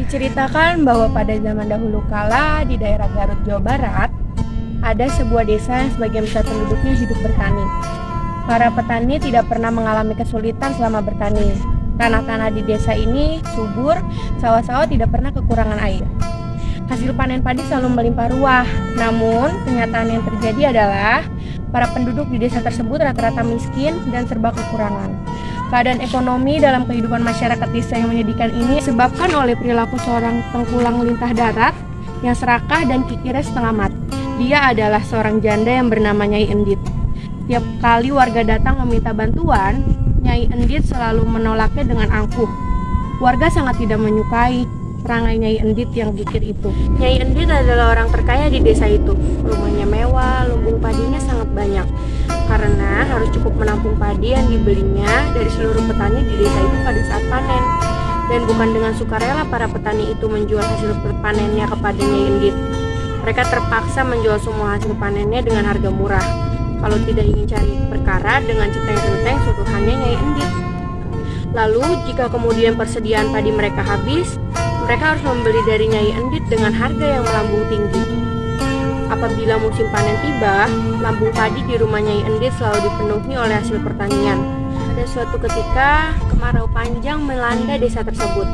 Diceritakan bahwa pada zaman dahulu kala di daerah Garut, Jawa Barat, ada sebuah desa yang sebagian besar penduduknya hidup bertani. Para petani tidak pernah mengalami kesulitan selama bertani. Tanah-tanah di desa ini subur, sawah-sawah tidak pernah kekurangan air. Hasil panen padi selalu melimpah ruah. Namun, kenyataan yang terjadi adalah para penduduk di desa tersebut rata-rata miskin dan serba kekurangan. Keadaan ekonomi dalam kehidupan masyarakat desa yang menyedihkan ini disebabkan oleh perilaku seorang tengkulang lintah darat yang serakah dan kikirnya setengah mati. Dia adalah seorang janda yang bernama Nyai Endit. Tiap kali warga datang meminta bantuan, Nyai Endit selalu menolaknya dengan angkuh. Warga sangat tidak menyukai perangai Nyai Endit yang kikir itu. Nyai Endit adalah orang terkaya di desa itu. Rumahnya mewah, lumbung padinya sangat banyak. Karena harus cukup menampung padi yang dibelinya dari seluruh petani di desa itu pada saat panen. Dan bukan dengan sukarela para petani itu menjual hasil panennya kepada Nyai Endit. Mereka terpaksa menjual semua hasil panennya dengan harga murah. Kalau tidak ingin cari perkara dengan centeng-centeng suruhannya Nyai Endit. Lalu jika kemudian persediaan padi mereka habis, mereka harus membeli dari Nyai Endit dengan harga yang melambung tinggi. Apabila musim panen tiba, lambung padi di rumah Nyai Endit selalu dipenuhi oleh hasil pertanian. Ada suatu ketika, kemarau panjang melanda desa tersebut,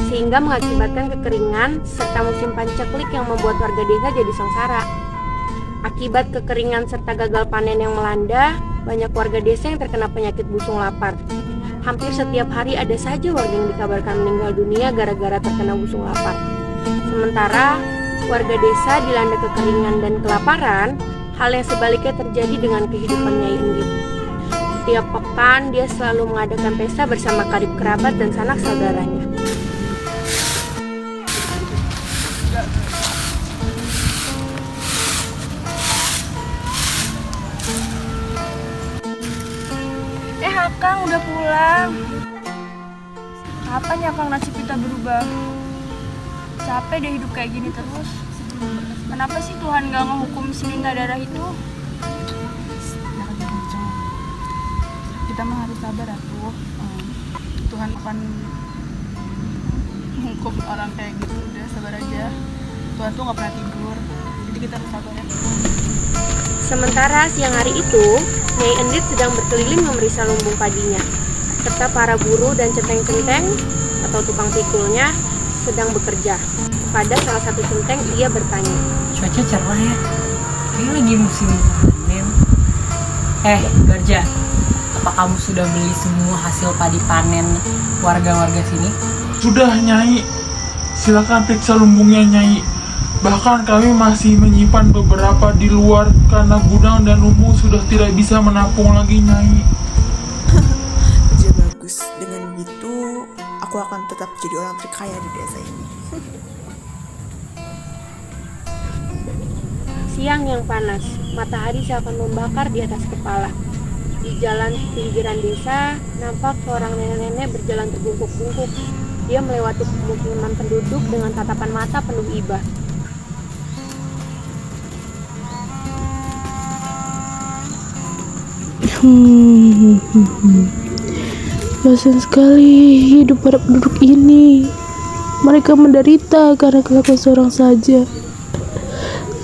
sehingga mengakibatkan kekeringan serta musim panceklik yang membuat warga desa jadi sengsara. Akibat kekeringan serta gagal panen yang melanda, banyak warga desa yang terkena penyakit busung lapar. Hampir setiap hari ada saja warga yang dikabarkan meninggal dunia gara-gara terkena busung lapar. Sementara warga desa dilanda kekeringan dan kelaparan, hal yang sebaliknya terjadi dengan kehidupan Nyai Endit. Setiap pekan dia selalu mengadakan pesta bersama karib kerabat dan sanak saudaranya. Akang udah pulang. Kapan ya Kang nasib kita berubah? Capek deh hidup kayak gini terus. Kenapa sih Tuhan gak ngehukum si lintah darah itu? Kita mah harus sabar atuh. Tuhan akan menghukum orang kayak gitu. Udah sabar aja. Tuhan tuh gak pernah tidur. Jadi kita harus sabar ya. Sementara siang hari itu, Nyai Endit sedang berkeliling memeriksa lumbung padinya, serta para buruh dan centeng-centeng atau tukang pikulnya sedang bekerja. Pada salah satu centeng ia bertanya, "Cuaca cerah ya? Ini lagi musim panen. Garja, apa kamu sudah beli semua hasil padi panen warga-warga sini?" "Sudah, Nyai. Silakan periksa lumbungnya, Nyai. Bahkan kami masih menyimpan beberapa di luar karena gudang dan lumbung sudah tidak bisa menampung lagi, Nyai." Kerja bagus. Dengan begitu, aku akan tetap jadi orang terkaya di desa ini. Siang yang panas, matahari seakan membakar di atas kepala. Di jalan pinggiran desa, nampak seorang nenek-nenek berjalan terbungkuk-bungkuk. Dia melewati pemukiman penduduk dengan tatapan mata penuh iba. Bosan sekali hidup para penduduk ini. Mereka menderita karena kelakuan seorang saja.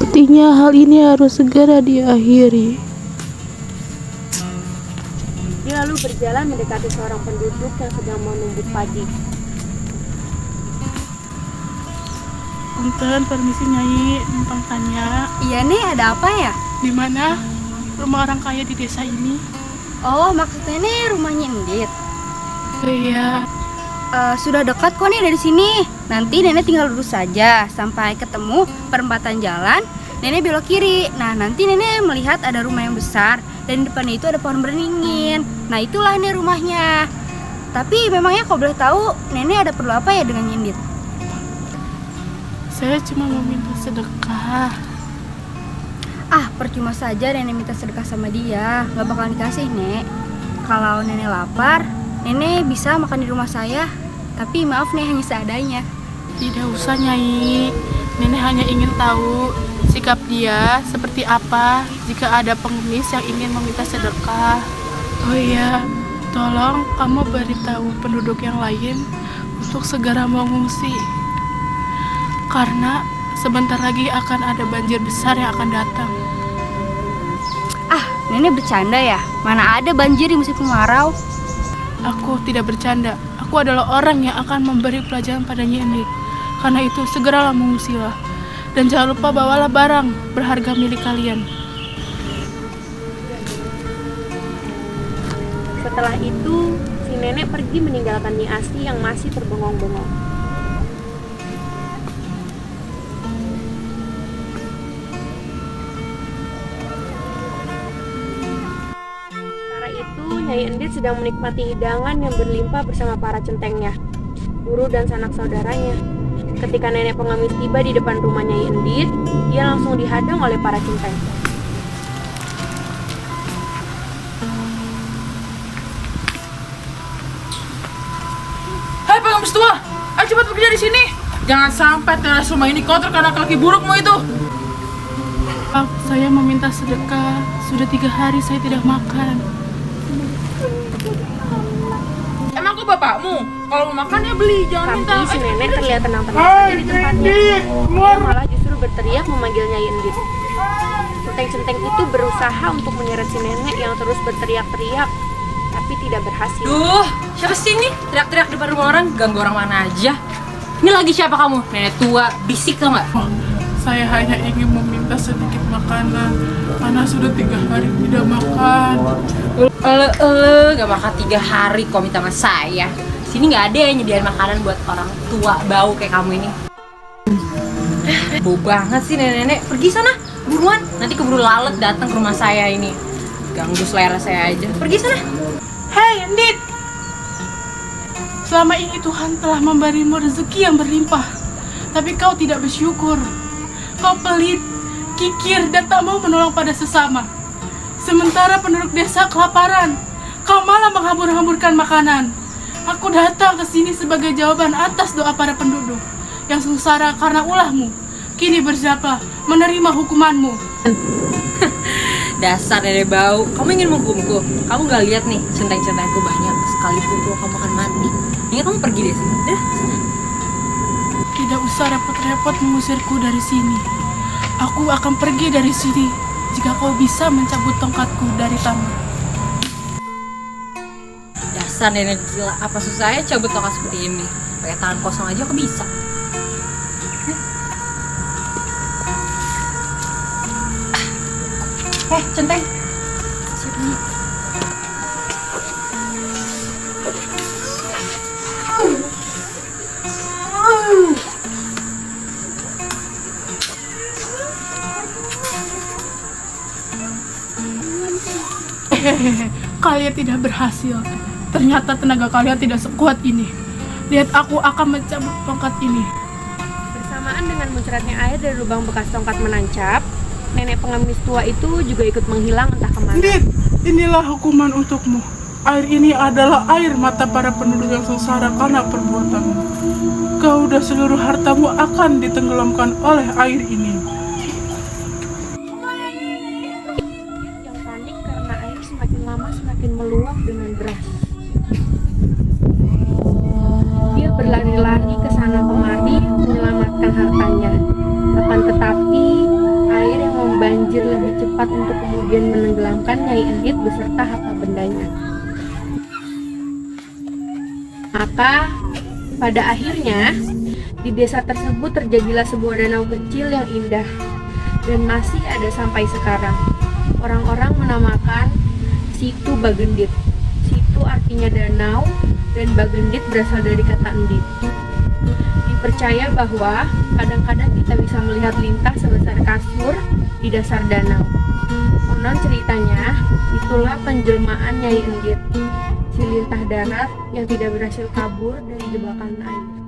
Sepertinya hal ini harus segera diakhiri. Dia lalu berjalan mendekati seorang penduduk yang sedang menumbuk padi. Punten, permisi Nyai, numpang tanya. Iya nih, ada apa ya? Di mana rumah orang kaya di desa ini? Oh, maksudnya nih rumahnya Endit. Iya. Sudah dekat kok nih dari sini. Nanti nenek tinggal lurus saja sampai ketemu perempatan jalan. Nenek belok kiri. Nah, nanti nenek melihat ada rumah yang besar dan di depannya itu ada pohon beringin. Nah, itulah nih rumahnya. Tapi memangnya kau boleh tahu nenek ada perlu apa ya dengan Endit? Saya cuma mau minta sedekah. Percuma saja nenek minta sedekah sama dia. Gak bakal dikasih, Nek. Kalau nenek lapar, nenek bisa makan di rumah saya. Tapi maaf nih, hanya seadanya. Tidak usah, Nyai. Nenek hanya ingin tahu sikap dia seperti apa jika ada pengemis yang ingin meminta sedekah. Oh iya, tolong kamu beritahu penduduk yang lain untuk segera mengungsi. Karena sebentar lagi akan ada banjir besar yang akan datang. Ah, nenek bercanda ya? Mana ada banjir di musim kemarau? Aku tidak bercanda. Aku adalah orang yang akan memberi pelajaran pada Nyi Endit. Karena itu segeralah mengungsilah. Dan jangan lupa bawalah barang berharga milik kalian. Setelah itu, si nenek pergi meninggalkan Nyi Asi yang masih terbengong-bengong. Sementara itu, Nyai Endit sedang menikmati hidangan yang berlimpah bersama para centengnya, guru dan sanak saudaranya. Ketika nenek pengemis tiba di depan rumah Nyai Endit, dia langsung dihadang oleh para centeng. Hai pengemis tua, ayo cepat pergi dari sini. Jangan sampai teras rumah ini kotor karena kaki burukmu itu. Maaf, saya meminta sedekah. Sudah 3 hari saya tidak makan. Emang aku bapakmu? Kalau mau makan ya beli, jangan minta. Tapi si nenek terlihat tenang-tenang saja di tempatnya. Dia malah justru berteriak memanggil Nyai Endit. Centeng-centeng itu berusaha untuk menyeret si nenek yang terus berteriak-teriak, tapi tidak berhasil. Duh, siapa sih ini? Teriak-teriak depan rumah orang, ganggu orang mana aja. Ini lagi siapa kamu? Nenek tua, bisik tau nggak? Saya hanya ingin meminta sedikit makanan. Karena sudah 3 hari tidak makan. Gak makan 3 hari kok minta sama saya. Sini nggak ada yang nyediain makanan buat orang tua bau kayak kamu ini. Bau banget sih nenek-nenek. Pergi sana, buruan. Nanti keburu lalat datang ke rumah saya ini. Ganggu selera saya aja. Pergi sana. Hei Endit, selama ini Tuhan telah memberimu rezeki yang berlimpah, tapi kau tidak bersyukur. Kau pelit, kikir, dan tak mau menolong pada sesama. Sementara penduduk desa kelaparan, kau malah menghambur-hamburkan makanan. Aku datang ke sini sebagai jawaban atas doa para penduduk yang sengsara karena ulahmu. Kini bersiaplah menerima hukumanmu. Dasar nenek bau. Kamu ingin menghukumku? Kamu gak lihat nih, centeng-centengku banyak. Sekalipun kalau kamu akan mandi, ingat kamu pergi dari sini. Dah, sana. Tidak usah repot-repot mengusirku dari sini. Aku akan pergi dari sini jika kau bisa mencabut tongkatku dari tangan. Dasar nenek gila. Apa susahnya cabut tongkat seperti ini? Pakai tangan kosong aja aku bisa. Centeng. Siap nih. Kalian tidak berhasil. Ternyata tenaga kalian tidak sekuat ini. Lihat, aku akan mencabut tongkat ini. Bersamaan dengan muncratnya air dari lubang bekas tongkat menancap, nenek pengemis tua itu juga ikut menghilang entah kemana. Endit, inilah hukuman untukmu. Air ini adalah air mata para penduduk yang sengsara karena perbuatanmu. Kau dan seluruh hartamu akan ditenggelamkan oleh air ini. Yang panik karena air semakin lama semakin meluap dengan deras. Dia berlari-lari ke sana kemari menyelamatkan hartanya. Akan tetapi air yang membanjir lebih cepat untuk kemudian menenggelamkan Nyai Endit beserta harta bendanya. Maka pada akhirnya di desa tersebut terjadilah sebuah danau kecil yang indah dan masih ada sampai sekarang. Orang-orang menamakan Situ Bagendit. Situ artinya danau dan Bagendit berasal dari kata endit. Dipercaya bahwa kadang-kadang kita bisa melihat lintah sebesar kasur di dasar danau. Konon ceritanya, itulah penjelmaan Nyai Endit, si lintah darat yang tidak berhasil kabur dari jebakan air.